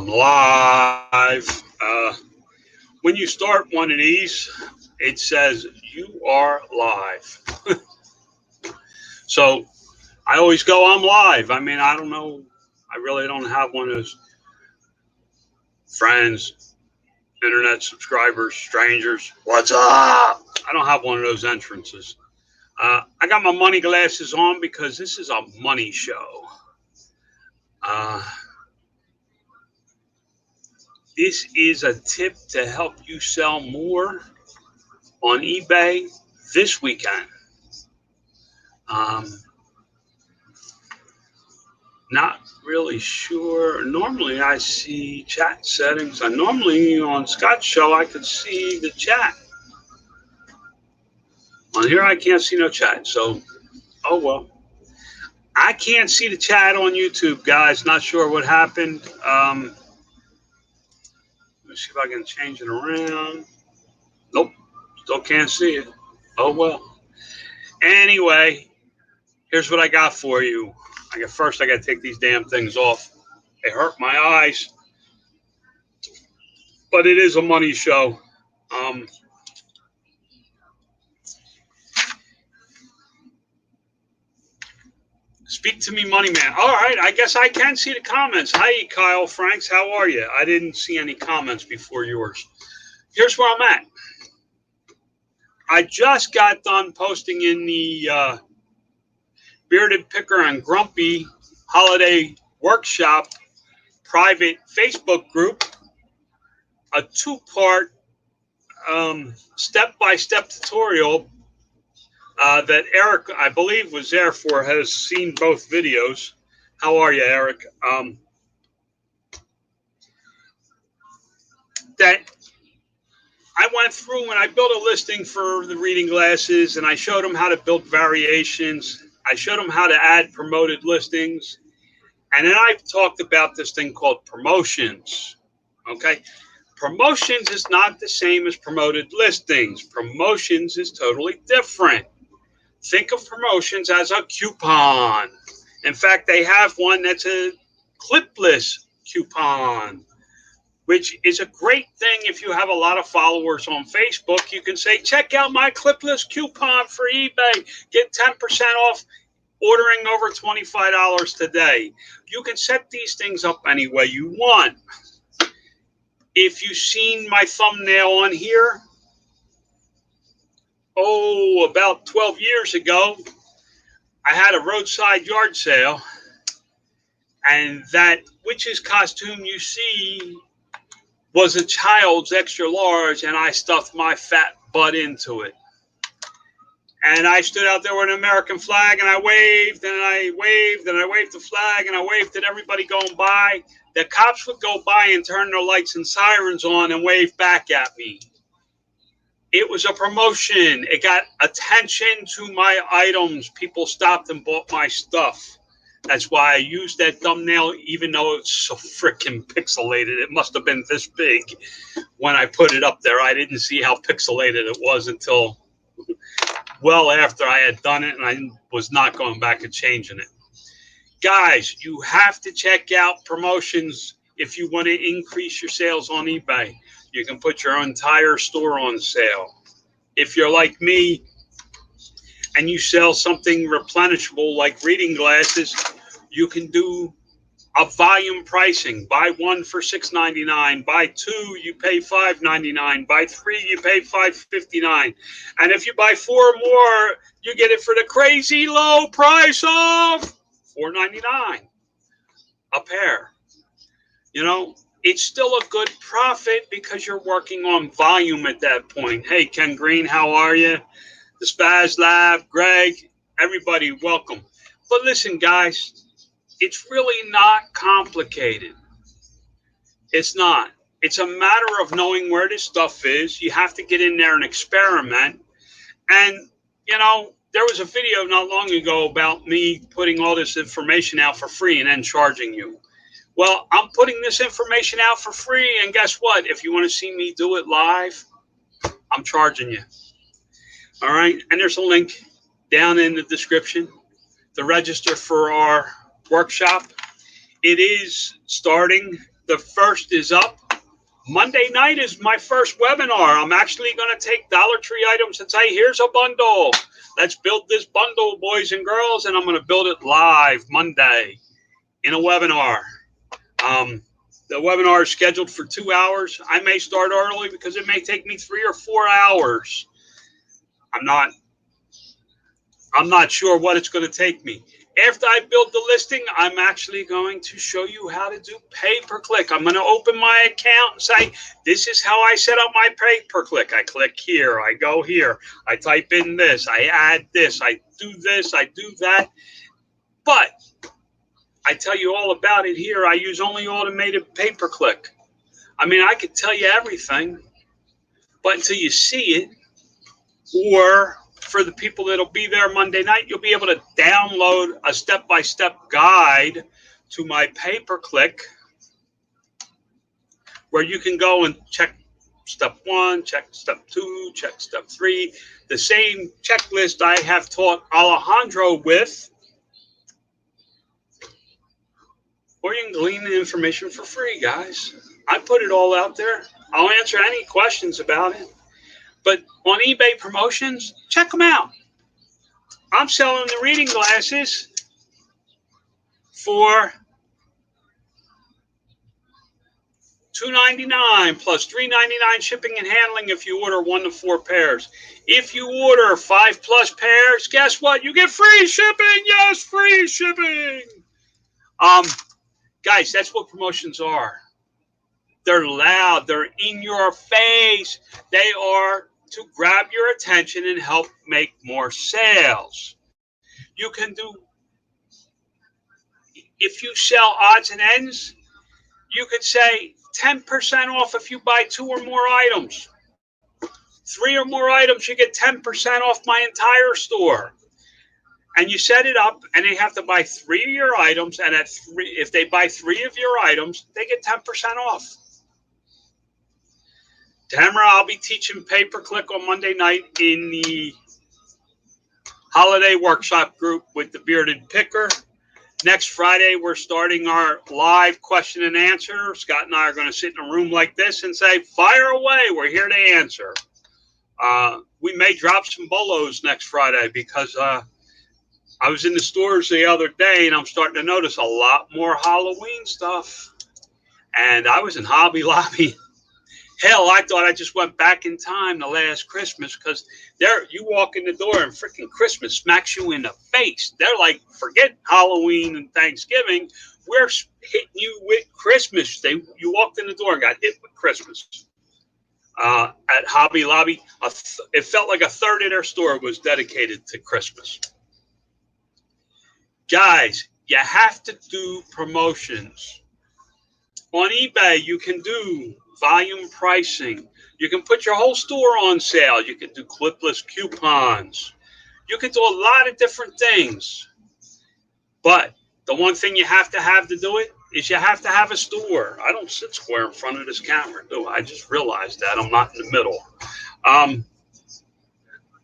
I'm live. When you start one of these, it says you are live. So I always go, I'm live. I mean, I don't know. I really don't have one of those friends, internet subscribers, strangers. What's up? I don't have one of those entrances. I got my money glasses on because this is a money show. This is a tip to help you sell more on eBay this weekend. Not really sure. Normally I see chat settings. I normally on Scott's show I could see the chat. On here I can't see no chat. So, oh well. I can't see the chat on YouTube, guys. Not sure what happened. Let me see if I can change it around. Nope. Still can't see it. Oh well. Anyway, here's what I got for you. First I got to take these damn things off. They hurt my eyes. But it is a money show. Speak to me, money man. All right, I guess I can see the comments. Hi, Kyle Franks. How are you? I didn't see any comments before yours. Here's where I'm at. I just got done posting in the Bearded Picker and Grumpy Holiday Workshop private Facebook group a two-part step-by-step tutorial that Eric, I believe, was there for, has seen both videos. How are you, Eric? That I went through and I built a listing for the reading glasses, and I showed them how to build variations. I showed them how to add promoted listings. And then I talked about this thing called promotions. Okay. Promotions is not the same as promoted listings. Promotions is totally different. Think of promotions as a coupon. In fact, they have one that's a clipless coupon, which is a great thing if you have a lot of followers on Facebook. You can say, check out my clipless coupon for eBay. Get 10% off ordering over $25 today. You can set these things up any way you want. If you've seen my thumbnail on here, about 12 years ago, I had a roadside yard sale, and that witch's costume you see was a child's extra large, and I stuffed my fat butt into it. And I stood out there with an American flag, and I waved, and I waved, and I waved the flag, and I waved at everybody going by. The cops would go by and turn their lights and sirens on and wave back at me. It was a promotion. It got attention to my items. People stopped and bought my stuff. That's why I used that thumbnail, even though it's so freaking pixelated. It must have been this big when I put it up there. I didn't see how pixelated it was until well after I had done it, and I was not going back and changing it. Guys, you have to check out promotions if you want to increase your sales on eBay. You can put your entire store on sale. If you're like me and you sell something replenishable like reading glasses, you can do a volume pricing. Buy one for $6.99. Buy two, you pay $5.99. Buy three, you pay $5.59. And if you buy four or more, you get it for the crazy low price of $4.99 a pair. You know, it's still a good profit because you're working on volume at that point. Hey, Ken Green, how are you? The Spaz Lab, Greg, everybody, welcome. But listen, guys, it's really not complicated. It's not. It's a matter of knowing where this stuff is. You have to get in there and experiment. And, you know, there was a video not long ago about me putting all this information out for free and then charging you. Well, I'm putting this information out for free, and guess what? If you want to see me do it live, I'm charging you. All right? And there's a link down in the description to register for our workshop. It is starting the first is up. Monday night is my first webinar. I'm actually going to take Dollar Tree items and say, here's a bundle. Let's build this bundle, boys and girls, and I'm going to build it live Monday in a webinar. The webinar is scheduled for 2 hours. I may start early because it may take me 3 or 4 hours. I'm not sure what it's going to take me. After I build the listing, I'm actually going to show you how to do pay-per-click. I'm going to open my account and say, this is how I set up my pay-per-click. I click here, I go here, I type in this, I add this, I do this, I do that. But I tell you all about it here. I use only automated pay-per-click. I mean, I could tell you everything, but until you see it, or for the people that'll be there Monday night, you'll be able to download a step-by-step guide to my pay-per-click where you can go and check step 1, check step 2, check step 3. The same checklist I have taught Alejandro with, or you can glean the information for free, guys. I put it all out there. I'll answer any questions about it. But on eBay promotions, check them out. I'm selling the reading glasses for $2.99 plus $3.99 shipping and handling if you order 1 to 4 pairs. If you order 5+ pairs, guess what? You get free shipping. Yes, free shipping. Guys, that's what promotions are. They're loud. They're in your face. They are to grab your attention and help make more sales. You can do, if you sell odds and ends, you could say 10% off if you buy 2 or more items. 3 or more items, you get 10% off my entire store. And you set it up, and they have to buy 3 of your items, and at 3, if they buy 3 of your items, they get 10% off. Tamara, I'll be teaching pay-per-click on Monday night in the holiday workshop group with the bearded picker. Next Friday, we're starting our live question and answer. Scott and I are going to sit in a room like this and say, fire away, we're here to answer. We may drop some bolos next Friday because I was in the stores the other day and I'm starting to notice a lot more Halloween stuff. And I was in Hobby Lobby. Hell, I thought I just went back in time to last Christmas because there you walk in the door and freaking Christmas smacks you in the face. They're like, forget Halloween and Thanksgiving. We're hitting you with Christmas. You walked in the door and got hit with Christmas. At Hobby Lobby, it felt like a third of their store was dedicated to Christmas. Guys, you have to do promotions. On eBay, you can do volume pricing. You can put your whole store on sale. You can do clipless coupons. You can do a lot of different things. But the one thing you have to do it is you have to have a store. I don't sit square in front of this camera, do I? I just realized that I'm not in the middle.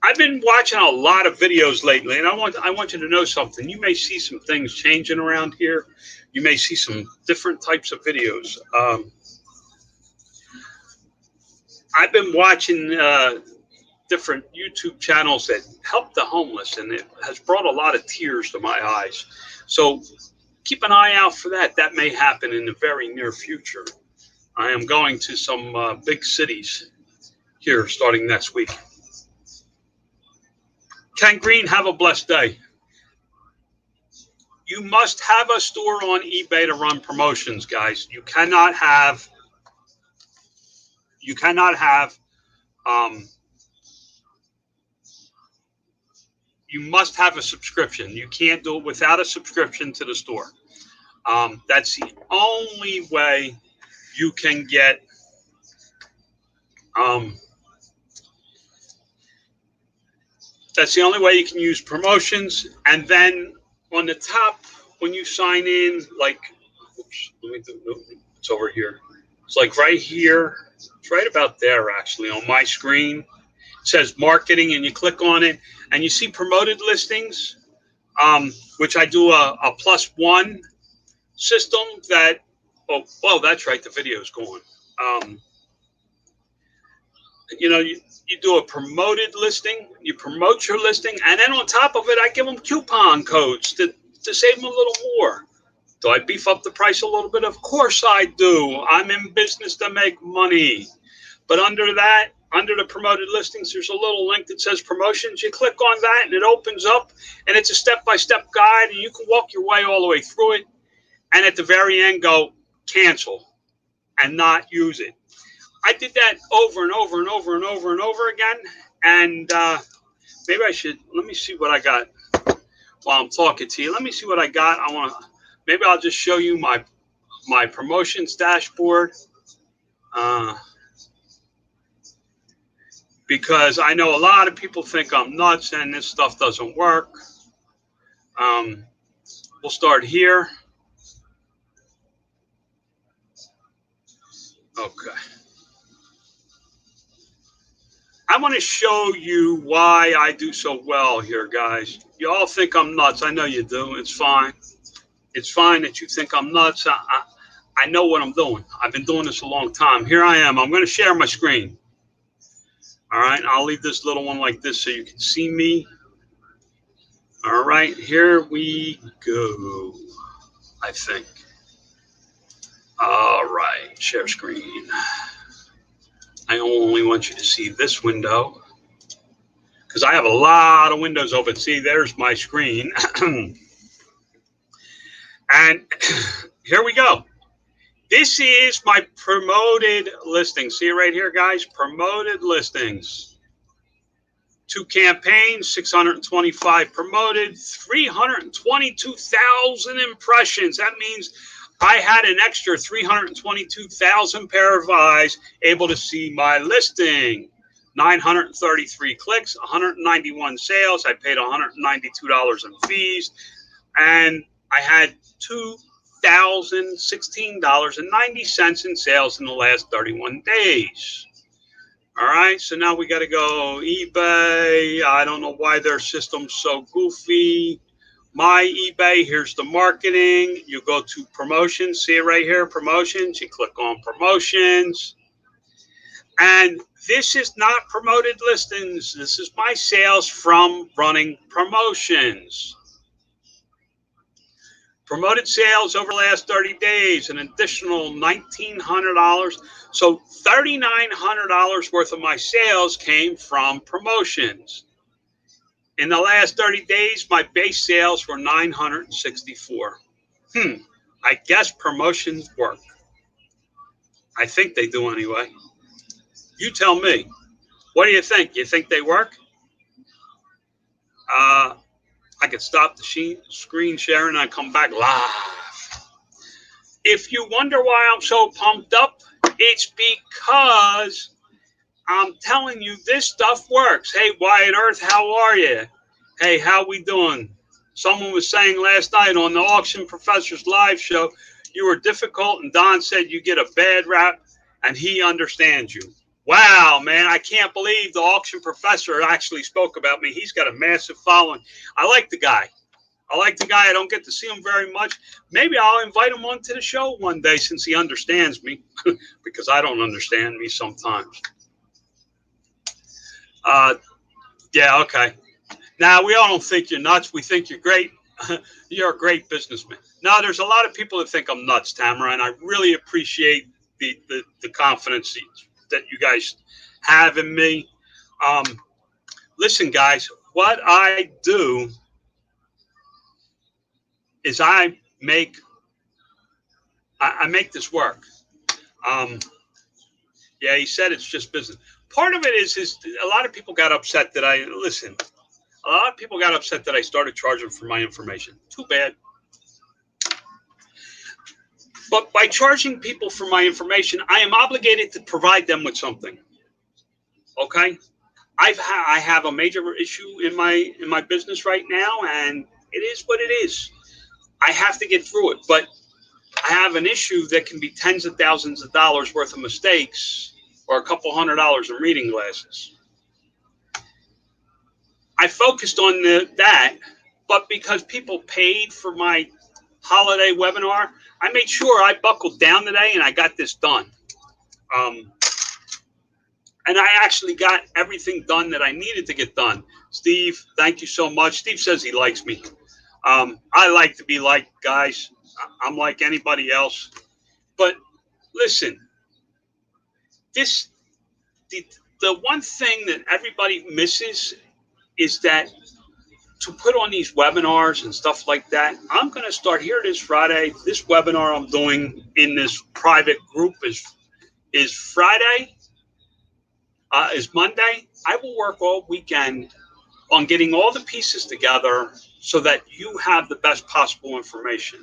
I've been watching a lot of videos lately, and I want you to know something. You may see some things changing around here. You may see some different types of videos. I've been watching different YouTube channels that help the homeless, and it has brought a lot of tears to my eyes. So keep an eye out for that. That may happen in the very near future. I am going to some big cities here starting next week. Ken Green, have a blessed day. You must have a store on eBay to run promotions, guys. You cannot have you must have a subscription. You can't do it without a subscription to the store. That's the only way you can get that's the only way you can use promotions. And then on the top, when you sign in, like, oops, let me do, it's over here. It's like right here. It's right about there, actually, on my screen. It says marketing, and you click on it, and you see promoted listings, which I do a +1 system that Oh, that's right. The video's going. Um, you do a promoted listing, you promote your listing, and then on top of it, I give them coupon codes to save them a little more. Do I beef up the price a little bit? Of course I do. I'm in business to make money. But under that, under the promoted listings, there's a little link that says promotions. You click on that and it opens up, and it's a step-by-step guide, and you can walk your way all the way through it. And at the very end, go cancel and not use it. I did that over and over and over and over and over again. And maybe I should, let me see what I got while I'm talking to you. Let me see what I got. Maybe I'll just show you my promotions dashboard. Because I know a lot of people think I'm nuts and this stuff doesn't work. We'll start here. Okay. I want to show you why I do so well here, guys. You all think I'm nuts. I know you do. It's fine. It's fine that you think I'm nuts. I know what I'm doing. I've been doing this a long time. Here I am. I'm going to share my screen. All right. I'll leave this little one like this so you can see me. All right. Here we go, I think. All right. Share screen. I only want you to see this window because I have a lot of windows open. See, there's my screen. And here we go. This is my promoted listings. See it right here, guys? Promoted listings. 2 campaigns, 625 promoted, 322,000 impressions. That means I had an extra 322,000 pair of eyes able to see my listing. 933 clicks, 191 sales. I paid $192 in fees. And I had $2,016.90 in sales in the last 31 days. All right, so now we got to go eBay. I don't know why their system's so goofy. My eBay, here's the marketing. You go to promotions, see it right here, promotions. You click on promotions. And this is not promoted listings. This is my sales from running promotions. Promoted sales over the last 30 days, an additional $1,900. So $3,900 worth of my sales came from promotions. In the last 30 days, my base sales were 964. I guess promotions work. I think they do anyway. You tell me. What do you think? You think they work? I could stop the screen sharing and I come back live. If you wonder why I'm so pumped up, it's because I'm telling you this stuff works. Hey, Wyatt Earth, how are you? Hey, how we doing? Someone was saying last night on the Auction Professor's live show, you were difficult, and Don said you get a bad rap, and he understands you. Wow, man, I can't believe the Auction Professor actually spoke about me. He's got a massive following. I like the guy. I don't get to see him very much. Maybe I'll invite him onto the show one day since he understands me, because I don't understand me sometimes. Yeah, okay. Now, we all don't think you're nuts. We think you're great. You're a great businessman. Now, there's a lot of people that think I'm nuts, Tamara, and I really appreciate the confidence that you guys have in me. Listen, guys, what I do is I make this work. Yeah, he said it's just business. Part of it is a lot of people got upset that a lot of people got upset that I started charging for my information. Too bad. But by charging people for my information, I am obligated to provide them with something. Okay? I have a major issue in my business right now, and it is what it is. I have to get through it, but I have an issue that can be tens of thousands of dollars worth of mistakes or a couple $100 in reading glasses. I focused on that, but because people paid for my holiday webinar, I made sure I buckled down today and I got this done. And I actually got everything done that I needed to get done. Steve, thank you so much. Steve says he likes me. I like to be liked, guys. I'm like anybody else. But listen, this the, the one thing that everybody misses is that to put on these webinars and stuff like that, I'm going to start here this Friday. This webinar I'm doing in this private group is Friday, is Monday. I will work all weekend on getting all the pieces together so that you have the best possible information.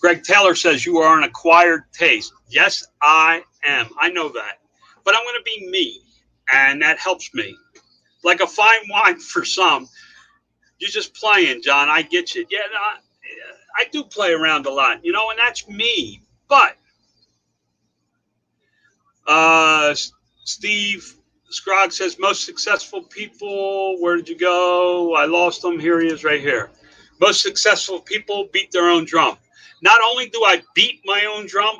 Greg Taylor says you are an acquired taste. Yes, I am. I know that. But I'm going to be me, and that helps me. Like a fine wine for some. You're just playing, John. I get you. Yeah, no, I do play around a lot, and that's me. But Steve Scroggs says, most successful people, where did you go? I lost him. Here he is right here. Most successful people beat their own drum. Not only do I beat my own drum,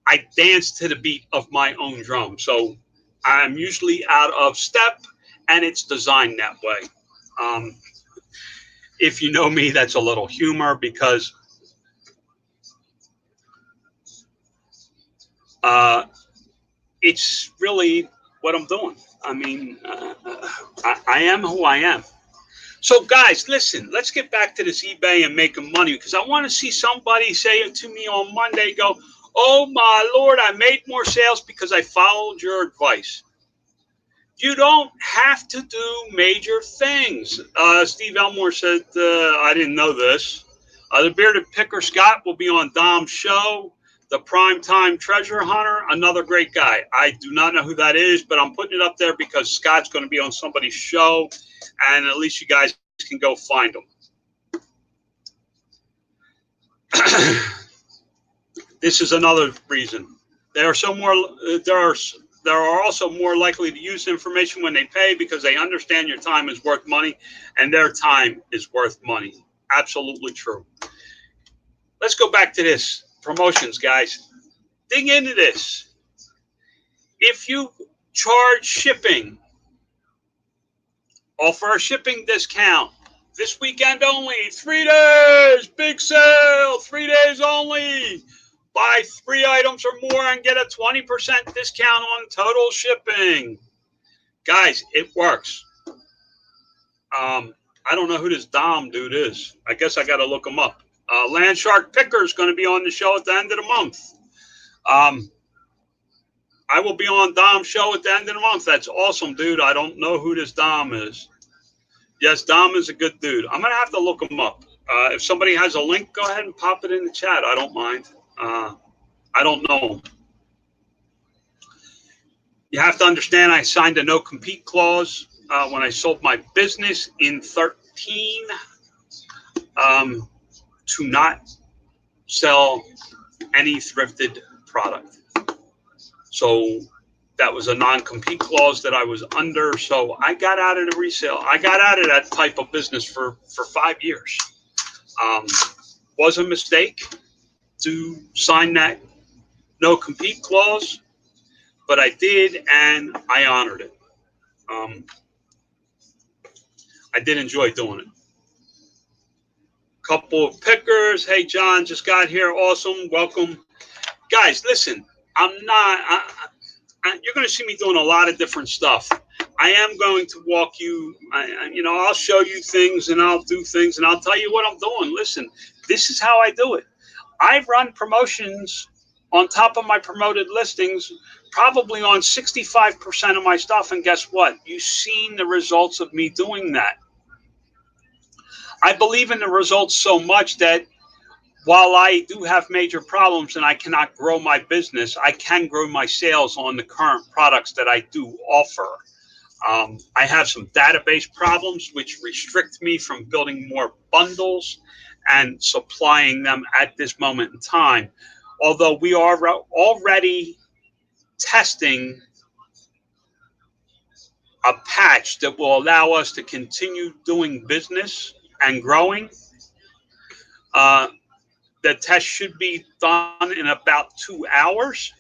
I dance to the beat of my own drum. So I'm usually out of step, and it's designed that way. If you know me, that's a little humor because it's really what I'm doing. I mean, I am who I am. So, guys, listen, let's get back to this eBay and making money because I want to see somebody say it to me on Monday, go, oh, my Lord, I made more sales because I followed your advice. You don't have to do major things. Steve Elmore said, I didn't know this. The Bearded Picker Scott will be on Dom's show. The Primetime Treasure Hunter, another great guy. I do not know who that is, but I'm putting it up there because Scott's going to be on somebody's show, and at least you guys can go find him. This is another reason. There are also more likely to use information when they pay because they understand your time is worth money and their time is worth money. Absolutely true. Let's go back to this. Promotions, guys. Dig into this. If you charge shipping, offer a shipping discount. This weekend only, 3 days, big sale, 3 days only. Buy 3 items or more and get a 20% discount on total shipping. Guys, it works. I don't know who this Dom dude is. I guess I got to look him up. Land Shark Picker is going to be on the show at the end of the month. I will be on Dom's show at the end of the month. That's awesome, dude. I don't know who this Dom is. Yes, Dom is a good dude. I'm going to have to look him up. If somebody has a link, go ahead and pop it in the chat. I don't mind. I don't know him. You have to understand I signed a no-compete clause when I sold my business in 2013 to not sell any thrifted product. So that was a non-compete clause that I was under. So I got out of the resale. I got out of that type of business for 5 years. Was a mistake to sign that no-compete clause, but I did, and I honored it. I did enjoy doing it. Couple of pickers. Hey, John, just got here. Awesome. Welcome. Guys, listen, you're going to see me doing a lot of different stuff. I am going to walk you, I'll show you things and I'll do things and I'll tell you what I'm doing. Listen, this is how I do it. I run promotions on top of my promoted listings, probably on 65% of my stuff. And guess what? You've seen the results of me doing that. I believe in the results so much that while I do have major problems and I cannot grow my business, I can grow my sales on the current products that I do offer. I have some database problems which restrict me from building more bundles and supplying them at this moment in time. Although we are already testing a patch that will allow us to continue doing business and growing. The test should be done in about 2 hours,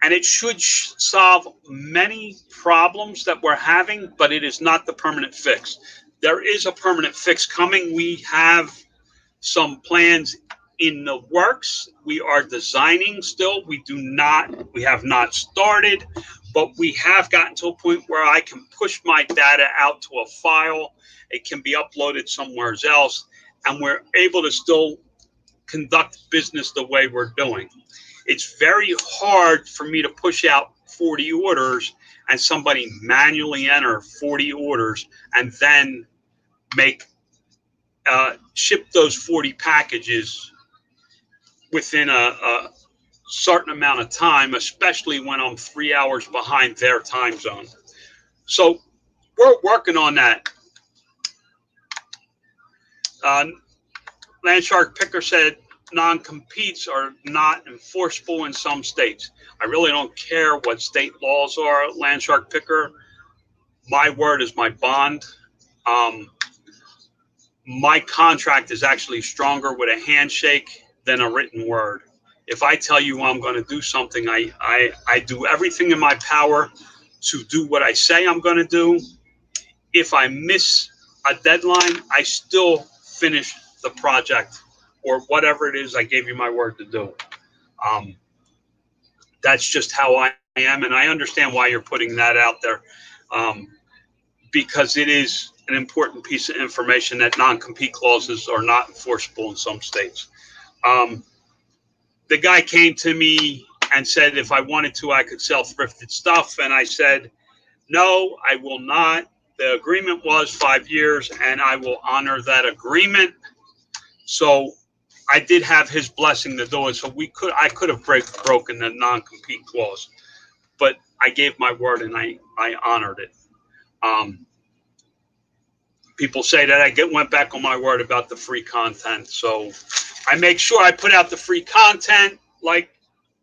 and it should solve many problems that we're having, but it is not the permanent fix. There is a permanent fix coming. We have some plans in the works. We are designing still. We have not started, but we have gotten to a point where I can push my data out to a file. It can be uploaded somewhere else, and we're able to still conduct business the way we're doing. It's very hard for me to push out 40 orders and somebody manually enter 40 orders and then make ship those 40 packages within a certain amount of time, especially when I'm 3 hours behind their time zone. So we're working on that. Landshark Picker said non-competes are not enforceable in some states. I really don't care what state laws are, Landshark Picker. My word is my bond. My contract is actually stronger with a handshake than a written word. If I tell you I'm going to do something, I do everything in my power to do what I say I'm going to do. If I miss a deadline, I still finish the project or whatever it is I gave you my word to do. That's just how I am, and I understand why you're putting that out there, because it is an important piece of information that non-compete clauses are not enforceable in some states. The guy came to me and said if I wanted to, I could sell thrifted stuff, and I said, no, I will not. The agreement was 5 years, and I will honor that agreement. So I did have his blessing to do it. So I could have broken the non-compete clause, but I gave my word and I honored it. People say that I went back on my word about the free content. So I make sure I put out the free content like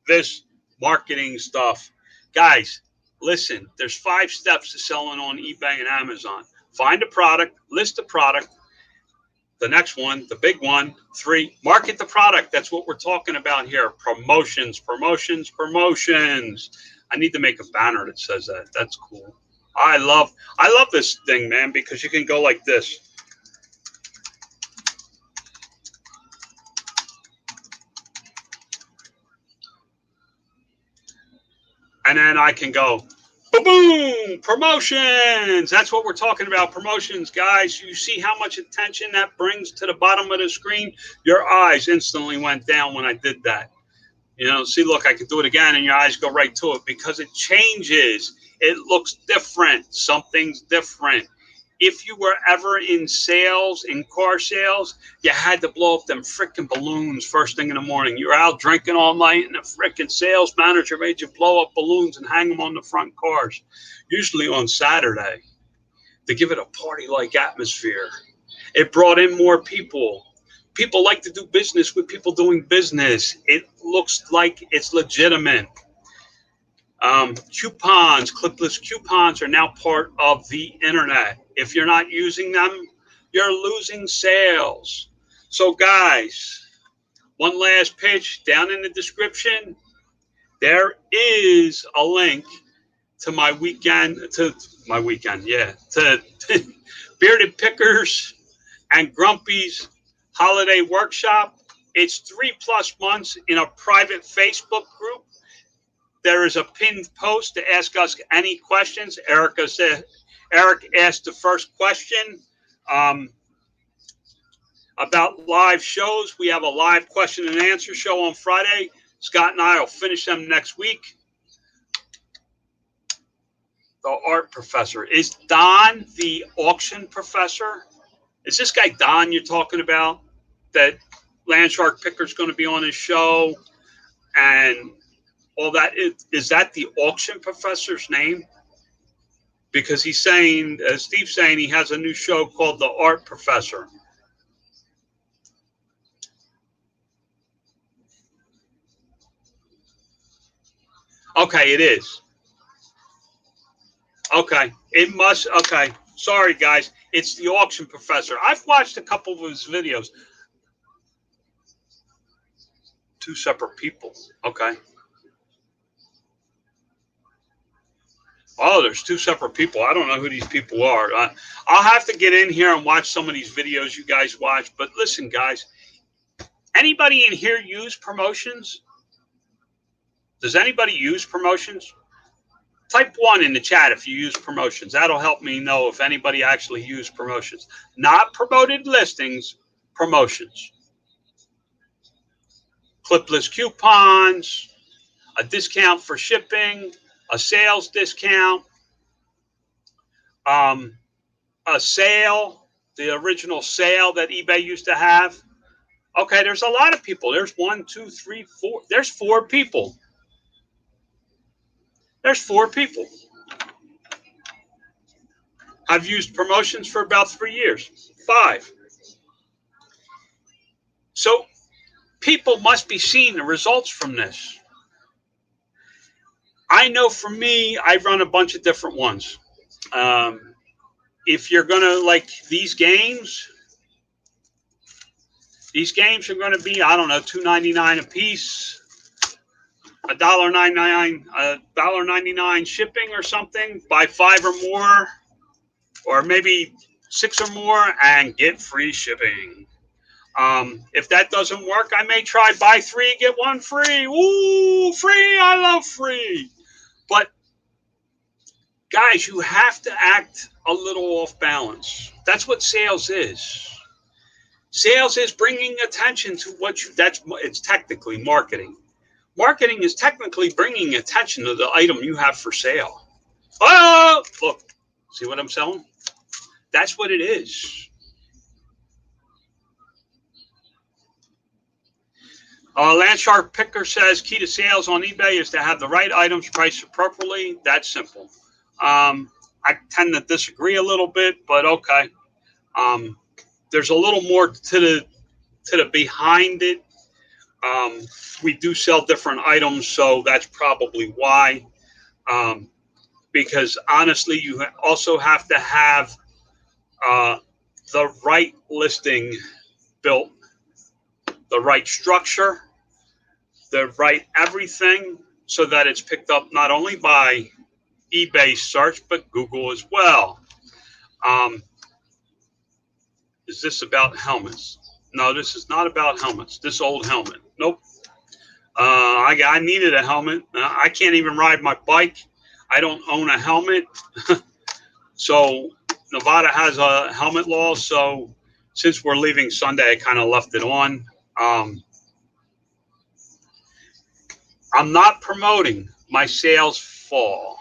this marketing stuff. Guys, listen, there's 5 steps to selling on eBay and Amazon. Find a product, list the product. The next one, the big one, 3, market the product. That's what we're talking about here. Promotions, promotions, promotions. I need to make a banner that says that. That's cool. I love this thing, man, because you can go like this. And then I can go, boom, promotions. That's what we're talking about, promotions, guys. You see how much attention that brings to the bottom of the screen? Your eyes instantly went down when I did that. You know, see, look, I can do it again, and your eyes go right to it because it changes. It looks different. Something's different. If you were ever in sales, in car sales, you had to blow up them freaking balloons first thing in the morning. You were out drinking all night, and the freaking sales manager made you blow up balloons and hang them on the front cars, usually on Saturday, to give it a party-like atmosphere. It brought in more people. People like to do business with people doing business. It looks like it's legitimate. Coupons, clipless coupons are now part of the internet. If you're not using them, you're losing sales. So guys, one last pitch down in the description. There is a link to my weekend, to Bearded Pickers and Grumpy's holiday workshop. It's 3+ months in a private Facebook group. There is a pinned post to ask us any questions. Eric asked the first question about live shows. We have a live question and answer show on Friday. Scott and I will finish them next week. The art professor. Is Don the auction professor? Is this guy Don you're talking about? That Landshark Picker's going to be on his show and all that? Is that the auction professor's name? Because he's saying, Steve's saying he has a new show called The Art Professor. Okay, it is. Okay, it must. Okay, sorry guys, it's the auction professor. I've watched a couple of his videos. Two separate people. Okay. Oh, there's two separate people. I don't know who these people are. I'll have to get in here and watch some of these videos you guys watch. But listen, guys, anybody in here use promotions? Does anybody use promotions? Type 1 in the chat if you use promotions. That'll help me know if anybody actually used promotions. Not promoted listings, promotions. Clipless coupons, a discount for shipping, a sales discount, a sale, the original sale that eBay used to have. Okay, there's a lot of people. There's 1, 2, 3, 4. There's 4 people. There's 4 people. I've used promotions for about 3 years, 5. So people must be seeing the results from this. I know for me, I run a bunch of different ones. If you're going to like these games are going to be, I don't know, $2.99 a piece, $1.99 shipping or something. Buy 5 or more, or maybe 6 or more, and get free shipping. If that doesn't work, I may try buy 3, get 1 free. Ooh, free! I love free. But guys, you have to act a little off balance. That's what sales is. Sales is bringing attention to what it's technically marketing. Marketing is technically bringing attention to the item you have for sale. Oh, look, see what I'm selling? That's what it is. Landshark Picker says key to sales on eBay is to have the right items priced appropriately. That's simple. I tend to disagree a little bit, but okay. There's a little more to the behind it. We do sell different items, so that's probably why. Because honestly, you also have to have the right listing built, the right structure, the right everything, so that it's picked up not only by eBay search, but Google as well. Is this about helmets? No, this is not about helmets. This old helmet. Nope. I needed a helmet. I can't even ride my bike. I don't own a helmet. So Nevada has a helmet law. So since we're leaving Sunday, I kind of left it on. I'm not promoting my sales fall.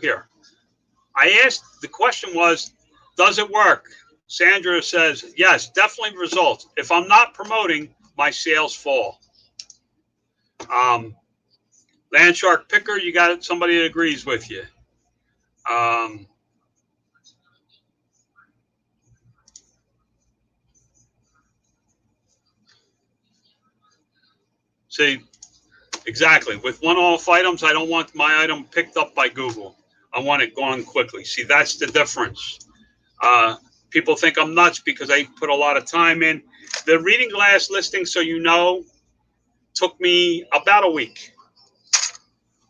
Here. I asked, the question was, does it work? Sandra says, yes, definitely results. If I'm not promoting, my sales fall. Landshark Picker, you got somebody that agrees with you. See, exactly. With one-off items, I don't want my item picked up by Google. I want it gone quickly. See, that's the difference. People think I'm nuts because I put a lot of time in. The reading glass listing, so you know, took me about a week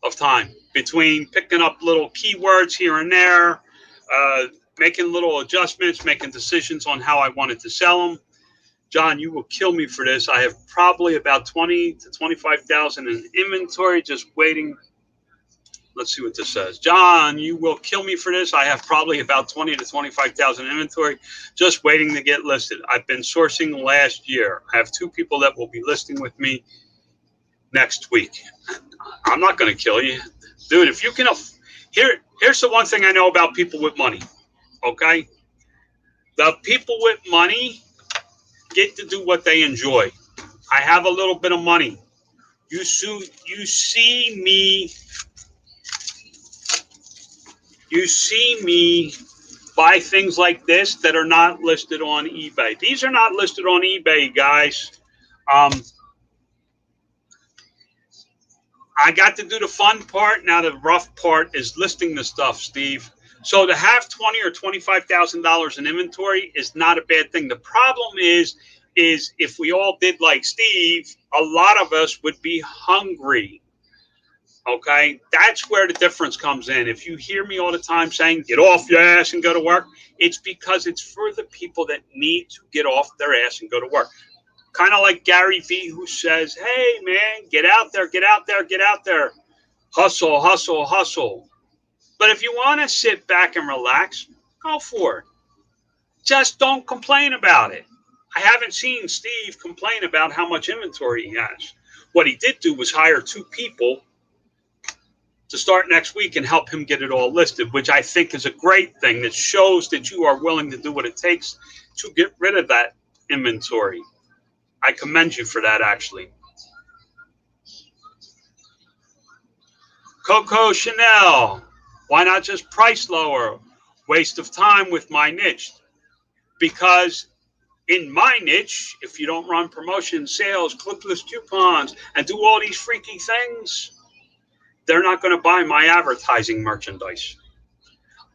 of time between picking up little keywords here and there, making little adjustments, making decisions on how I wanted to sell them. John, you will kill me for this. I have probably about 20 to 25,000 in inventory just waiting. Let's see what this says. John, you will kill me for this. I have probably about 20 to 25,000 inventory just waiting to get listed. I've been sourcing last year. I have 2 people that will be listing with me next week. I'm not going to kill you. Dude, if you can, here's the one thing I know about people with money, okay? The people with money get to do what they enjoy. I have a little bit of money. You see me buy things like this that are not listed on eBay. These are not listed on eBay, guys. I got to do the fun part. Now the rough part is listing the stuff, Steve. So to have $20,000 or $25,000 in inventory is not a bad thing. The problem is is if we all did like Steve, a lot of us would be hungry. Okay, that's where the difference comes in. If you hear me all the time saying get off your ass and go to work, it's because it's for the people that need to get off their ass and go to work. Kind of like Gary Vee, who says, hey man, get out there, get out there, get out there, hustle, hustle, hustle. But if you want to sit back and relax, go for it. Just don't complain about it. I haven't seen Steve complain about how much inventory he has. What he did do was hire 2 people to start next week and help him get it all listed, which I think is a great thing that shows that you are willing to do what it takes to get rid of that inventory. I commend you for that, actually. Coco Chanel, why not just price lower? Waste of time with my niche. Because in my niche, if you don't run promotion, sales, clipless coupons, and do all these freaky things, they're not going to buy my advertising merchandise.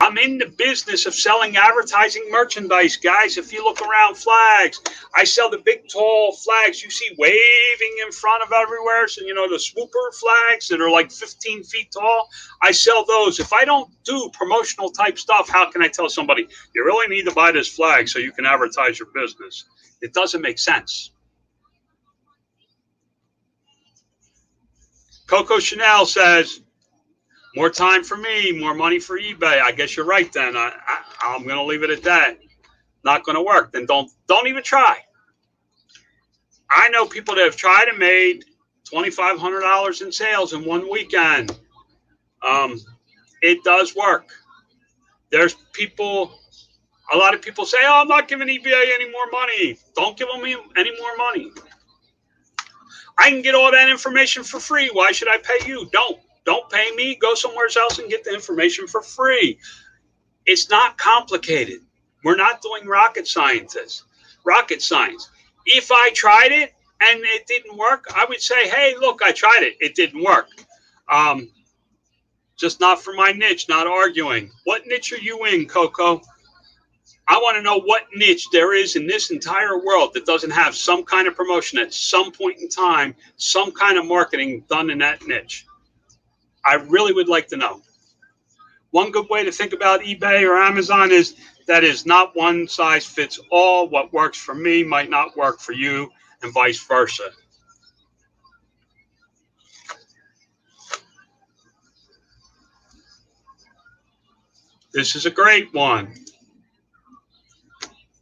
I'm in the business of selling advertising merchandise, guys. If you look around flags, I sell the big, tall flags you see waving in front of everywhere. So, you know, the swooper flags that are like 15 feet tall, I sell those. If I don't do promotional type stuff, how can I tell somebody, you really need to buy this flag so you can advertise your business? It doesn't make sense. Coco Chanel says, more time for me, more money for eBay. I guess you're right then. I'm going to leave it at that. Not going to work. Then don't even try. I know people that have tried and made $2,500 in sales in one weekend. It does work. There's people, a lot of people say, oh, I'm not giving eBay any more money. Don't give them any more money. I can get all that information for free. Why should I pay you? Don't pay me. Go somewhere else and get the information for free. It's not complicated. We're not doing rocket science. If I tried it and it didn't work, I would say, hey, look, I tried it. It didn't work. Just not for my niche, not arguing. What niche are you in, Coco? I want to know what niche there is in this entire world that doesn't have some kind of promotion at some point in time, some kind of marketing done in that niche. I really would like to know. One good way to think about eBay or Amazon is that is not one size fits all. What works for me might not work for you, and vice versa. This is a great one.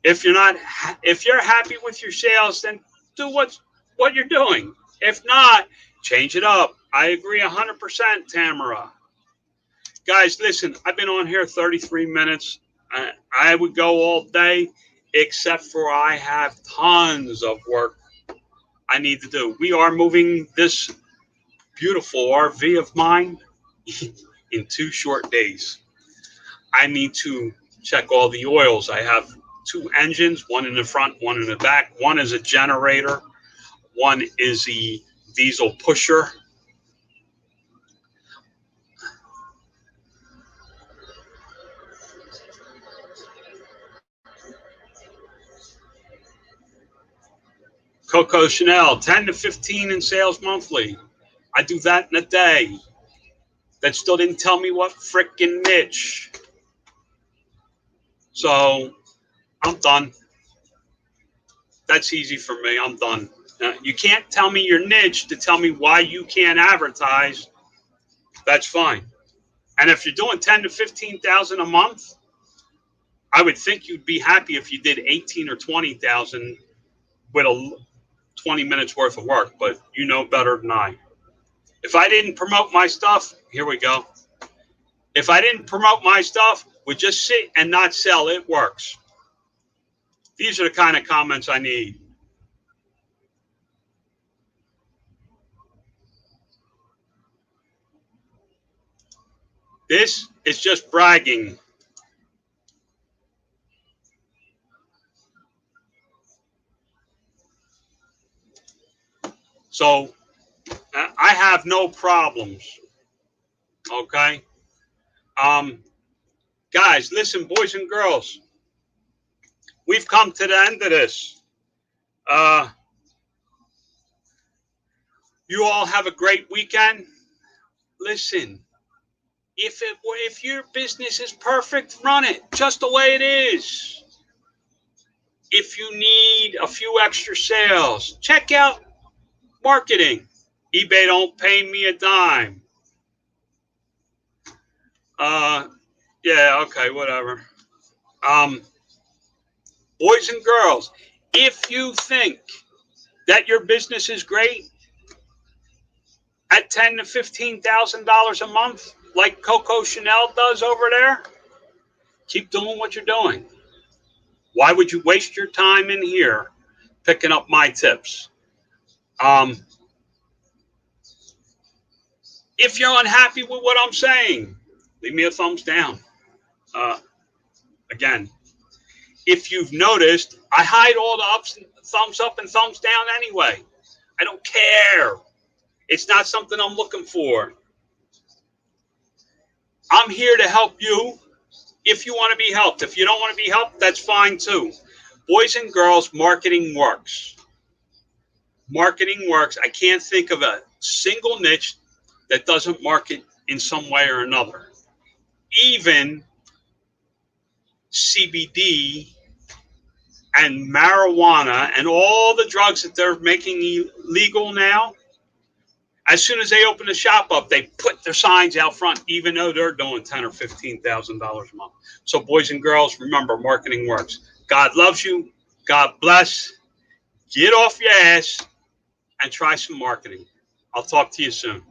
If you're happy with your sales, then do what you're doing. If not, change it up. I agree 100%, Tamara. Guys, listen, I've been on here 33 minutes. I would go all day, except for I have tons of work I need to do. We are moving this beautiful RV of mine in 2 short days. I need to check all the oils. I have 2 engines, one in the front, one in the back. One is a generator. One is the diesel pusher. Coco Chanel, 10 to 15 in sales monthly. I do that in a day. That still didn't tell me what frickin' niche. So I'm done. That's easy for me. I'm done. You can't tell me your niche to tell me why you can't advertise. That's fine. And if you're doing 10 to 15,000 a month, I would think you'd be happy if you did 18 or 20,000 with a 20 minutes worth of work, but you know better than I. If I didn't promote my stuff, here we go. If I didn't promote my stuff, would just sit and not sell, it works. These are the kind of comments I need. This is just bragging. So I have no problems. Okay. Guys, listen, boys and girls, we've come to the end of this. Uh, you all have a great weekend. Listen, if your business is perfect, run it just the way it is. If you need a few extra sales, check out marketing. eBay don't pay me a dime. Uh, yeah, okay, whatever. Um, boys and girls, if you think that your business is great at $10,000 to $15,000 a month, like Coco Chanel does over there, keep doing what you're doing. Why would you waste your time in here picking up my tips? Um, if you're unhappy with what I'm saying, leave me a thumbs down. Uh, again, if you've noticed, I hide all the thumbs up and thumbs down anyway. I don't care. It's not something I'm looking for. I'm here to help you if you want to be helped. If you don't want to be helped, that's fine too. Boys and girls, marketing works. Marketing works. I can't think of a single niche that doesn't market in some way or another. Even CBD and marijuana and all the drugs that they're making illegal now, as soon as they open the shop up, they put their signs out front, even though they're doing $10,000 or $15,000 a month. So, boys and girls, remember, marketing works. God loves you. God bless. Get off your ass and try some marketing. I'll talk to you soon.